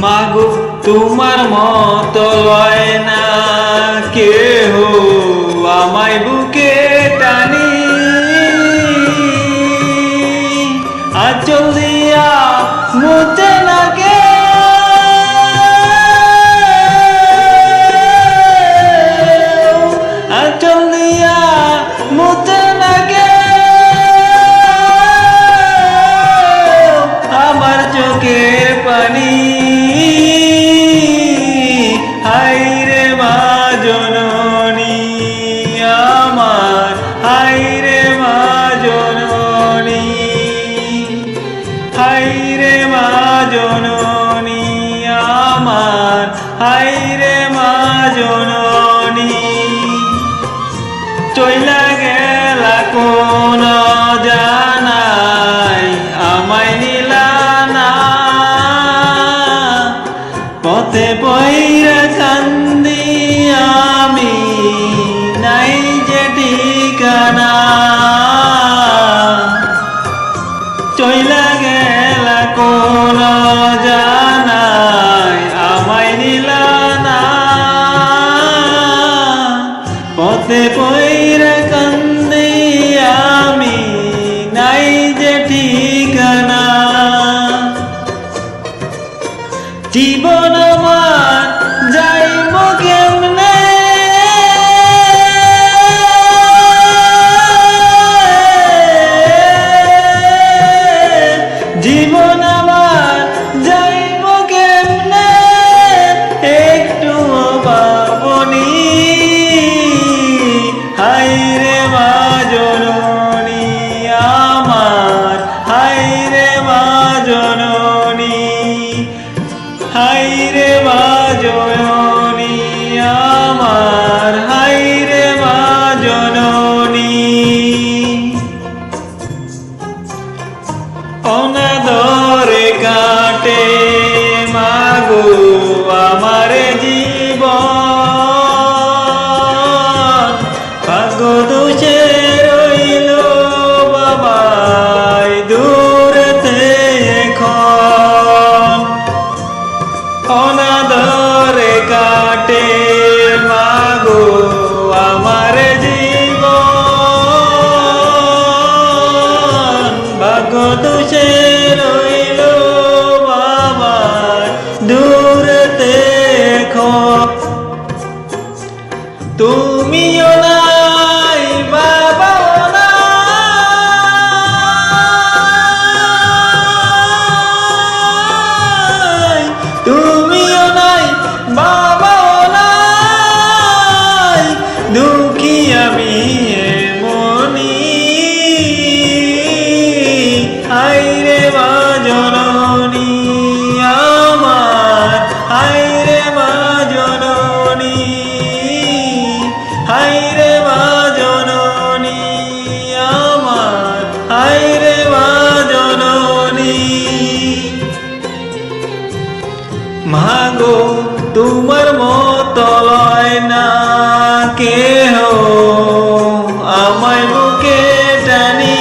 মাগো তোমার মতো লয় না কেহ আমায় বুকে টানি, আঁচল দিয়া মুছে না কে, আঁচল দিয়া মুছে না কে আমার চোখের পানি। হায়রে মা জননী আমার, হায়রে মা জননী, হায়রে মা জননী আমার, হায়রে মা জননী। চইলা গেলা কোন জানাই আমায় নিলা না, পথে পইরা কান্দি আমি নাই যে ঠিকানা। চইলা গেলা কোন জানাই আমায় নিলা না, পথে পইরা কান্দি আমি নাই যে ঠিকানা। জীবন আমার যাইব কেমনে, জীবন আমার যাইব কেমনে একটু ভাবনি। হায়রে মা জননী আমার, হায়রে মা জননী, হায়রে মা জননী আমার, হায়রে মা জননী। অনাদরে কাটে মাগো আমার জীবন, ভাগ্য দোষে রইল বাবাই দূরেতে এখন। অনাদরে কাটে মাগো আমার জীবন, ভাগ্য দোষে রইল বাবা দূরেতে এখন। তুমিও নাই বাবাও নাই, তুমিও নাই বাবাও নাই, দুঃখী আমি এমনি। হায়রে মা জননী আমার, হায়রে মা জননী, হায়রে মা জননী আমার, হায়রে মা জননী। মাগো তোমার মতো লয় না কেহ আমায় বুকে টানি,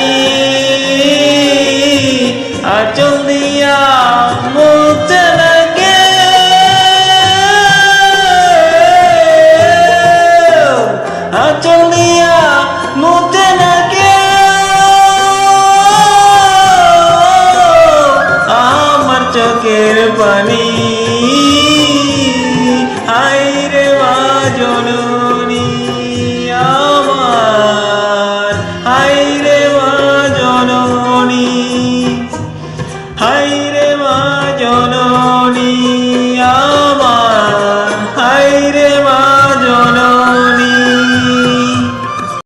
আঁচল দিয়া মুছে না কে, আঁচল দিয়া মুছে না কে আমার চোখের পানি। হায়রে মা জননী।